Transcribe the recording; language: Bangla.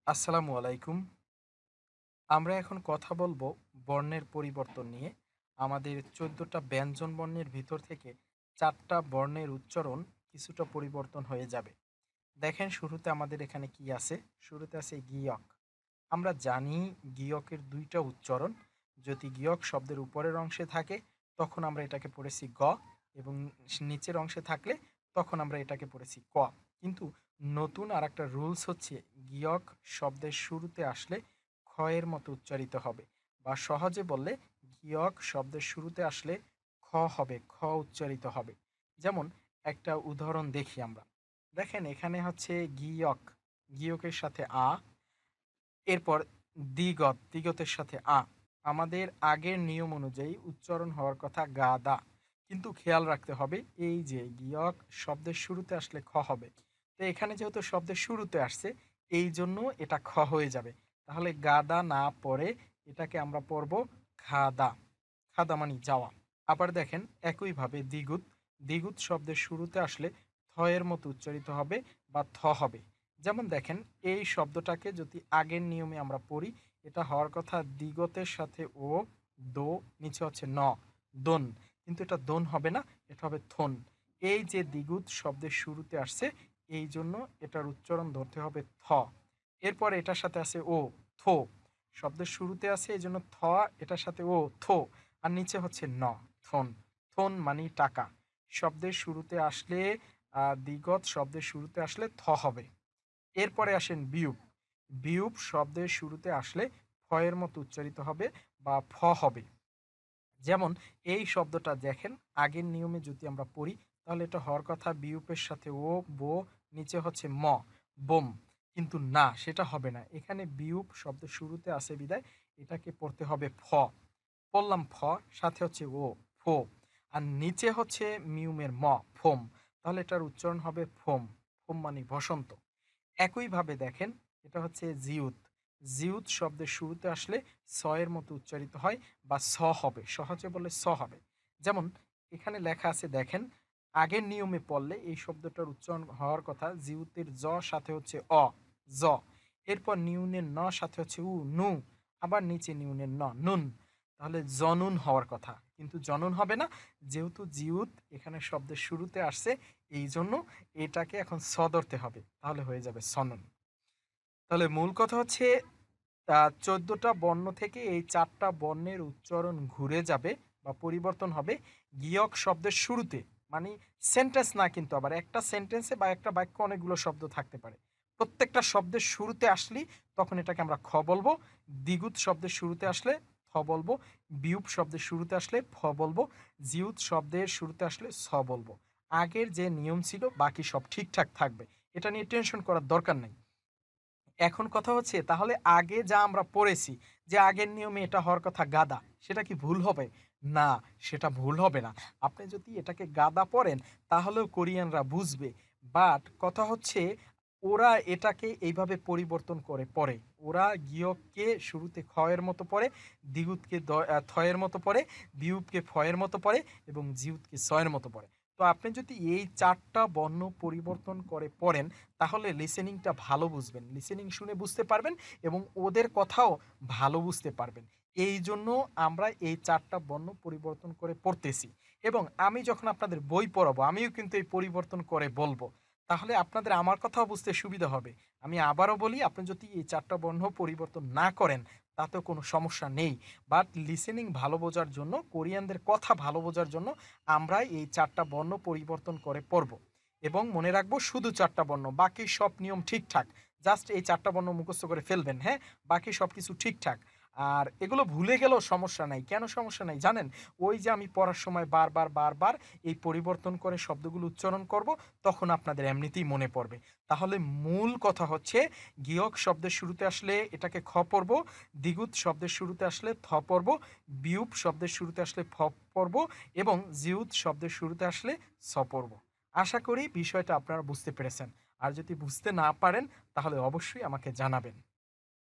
আসসালামু আলাইকুম। আমরা এখন কথা বলবো বর্ণের পরিবর্তন নিয়ে। আমাদের ১৪টা ব্যঞ্জন বর্ণের ভিতর থেকে ৪টা বর্ণের উচ্চারণ কিছুটা পরিবর্তন হয়ে যাবে। দেখেন শুরুতে আমাদের এখানে কি আছে? শুরুতে আছে গীয়ক। আমরা জানি গীয়কের ২ টা উচ্চারণ। যদি গীয়ক শব্দের উপরের অংশে থাকে তখন আমরা এটাকে পড়েছি গ এবং নিচের অংশে থাকলে তখন আমরা এটাকে পড়েছি ক। কিন্তু নতুন আরেকটা রুলস হচ্ছে গীয়ক শব্দের শুরুতে আসলে খ এর মতো উচ্চারিত হবে বা সহজে বললে গীয়ক শব্দের শুরুতে আসলে খ হবে, খ উচ্চারিত হবে। যেমন একটা উদাহরণ দেখি আমরা। দেখেন এখানে হচ্ছে গীয়ক, গীয়কের সাথে আ, এরপর দ্বিগত, দ্বিগতের সাথে আ। আমাদের আগের নিয়ম অনুযায়ী উচ্চারণ হওয়ার কথা গাদা। কিন্তু খেয়াল রাখতে হবে এই যে গীয়ক শব্দের শুরুতে আসলে খ হবে। তো এখানে যেহেতু শব্দের শুরুতে আসছে এই জন্য এটা খ হয়ে যাবে। তাহলে গাদা না পড়ে এটাকে আমরা পড়ব খাদা। খাদা মানে যাওয়া। আবার দেখেন একইভাবে দ্বিগুত, দ্বিগুত শব্দের শুরুতে আসলে থ এর মতো উচ্চারিত হবে বা থ হবে। যেমন দেখেন এই শব্দটাকে যদি আগের নিয়মে আমরা পড়ি এটা হওয়ার কথা দ্বিগতের সাথে ও, দো, নিচে হচ্ছে ন, দোন। কিন্তু এটা দোন হবে না, এটা হবে থন। এই যে দ্বিগুত শব্দের শুরুতে আসছে এই জন্য এটার উচ্চারণ ধরতে হবে থ। এরপর এটার সাথে আছে ও, থো। শব্দের শুরুতে আছে এই জন্য থ, এটার সাথে ও, থো। আর নিচে হচ্ছে ন, থন। থন মানে টাকা। শব্দের শুরুতে আসলে দ্বিগত শব্দের শুরুতে আসলে থ হবে। এরপরে আসেন বিয়োগ। বিয়োগ শব্দের শুরুতে আসলে ফ এর মতো উচ্চারিত হবে বা ফ হবে। যেমন এই শব্দটা দেখেন আগের নিয়মে যদি আমরা পড়ি তাহলে এটা হওয়ার কথা বিয়োগের সাথে ও, বো, নিচে হচ্ছে ম, বোম। কিন্তু না সেটা হবে না। এখানে বিয়োগ শব্দের শুরুতে আসে বিদায় এটাকে পড়তে হবে ফ। পড়লাম ফ, সাথে হচ্ছে ও, ফো। আর নিচে হচ্ছে মিউমের ম, ফোম। তাহলে এটার উচ্চারণ হবে ফোম। ফোম মানে বসন্ত। একইভাবে দেখেন এটা হচ্ছে জিউত। জিউত শব্দের শুরুতে আসলে স এর মতো উচ্চারিত হয় বা স হবে। সহজে বললে স হবে। যেমন এখানে লেখা আছে দেখেন, আগের নিয়মে পড়লে এই শব্দটার উচ্চারণ হওয়ার কথা জিউতের জ সাথে হচ্ছে অ, জ। এরপর নিউনের ন সাথে হচ্ছে উ, নু। আবার নিচে নিউনের ন, নুন। তাহলে জনুন হওয়ার কথা। কিন্তু জনুন হবে না, যেহেতু জিউত এখানে শব্দের শুরুতে আসছে এই জন্য এটাকে এখন স ধরতে হবে। তাহলে হয়ে যাবে সনন। তাহলে মূল কথা হচ্ছে ১৪টা বর্ণ থেকে এই ৪টা বর্ণের উচ্চারণ ঘুরে যাবে বা পরিবর্তন হবে গীয়ক শব্দের শুরুতে। মানে সেন্টেন্স না, কিন্তু আবার একটা সেন্টেন্সে বা একটা বাক্যে অনেকগুলো শব্দ থাকতে পারে। প্রত্যেকটা শব্দের শুরুতে আসলেই তখন এটাকে আমরা খ বলবো। দ্বিগুত শব্দের শুরুতে আসলে থ বলবো। বিয়োগ শব্দের শুরুতে আসলে ফ বলবো। জিউত শব্দের শুরুতে আসলে স বলবো। আগের যে নিয়ম ছিল বাকি সব ঠিকঠাক থাকবে। এটা নিয়ে টেনশন করার দরকার নেই। এখন কথা হচ্ছে তাহলে আগে যা আমরা পড়েছি যে আগের নিয়মে এটা হওয়ার কথা গাদা, সেটা কি ভুল হবে? না, সেটা ভুল হবে না। আপনি যদি এটাকে গাদা পড়েন তাহলেও কোরিয়ানরা বুঝবে। বাট কথা হচ্ছে ওরা এটাকে এইভাবে পরিবর্তন করে পড়ে। ওরা গিয়ককে শুরুতে খ এর মতো পড়ে, দ্বিগুতকে থ এর মতো পড়ে, বিয়োগকে ফ এর মতো পড়ে এবং জিউতকে ছ এর মতো পড়ে। তো আপনি যদি এই ৪টা বর্ণ পরিবর্তন করে পড়েন তাহলে লিসেনিংটা ভালো বুঝবেন। লিসেনিং শুনে বুঝতে পারবেন এবং ওদের কথাও ভালো বুঝতে পারবেন। এইজন্য আমরা এই ৪টা বর্ণ পরিবর্তন করে পড়তেছি এবং আমি যখন আপনাদের বই পড়াবো আমিও কিন্তু এই পরিবর্তন করে বলবো। তাহলে আপনাদের আমার কথাও বুঝতে সুবিধা হবে। আমি আবারও বলি আপনি যদি এই ৪টা বর্ণ পরিবর্তন না করেন তাতেও কোনো সমস্যা নেই। বাট লিসেনিং ভালো বোঝার জন্য, কোরিয়ানদের কথা ভালো বোঝার জন্য আমরা এই ৪টা বর্ণ পরিবর্তন করে পড়বো। এবং মনে রাখবো শুধু ৪টা বর্ণ, বাকি সব নিয়ম ঠিকঠাক। জাস্ট এই ৪টা বর্ণ মুখস্থ করে ফেলবেন, হ্যাঁ? বাকি সবকিছু ঠিকঠাক। আর এগুলো ভুলে গেলেও সমস্যা নাই। কেন সমস্যা নাই জানেন? ওই যে আমি পড়ার সময় বারবার এই পরিবর্তন করে শব্দগুলো উচ্চারণ করব, তখন আপনাদের এমনিতেই মনে পড়বে। তাহলে মূল কথা হচ্ছে গীয়ক শব্দের শুরুতে আসলে এটাকে খ পড়ব, দ্বিগুত শব্দের শুরুতে আসলে থ পড়ব, বিয়োগ শব্দের শুরুতে আসলে ফ পড়ব এবং জিউত শব্দের শুরুতে আসলে ছ পড়ব। আশা করি বিষয়টা আপনারা বুঝতে পেরেছেন। আর যদি বুঝতে না পারেন তাহলে অবশ্যই আমাকে জানাবেন।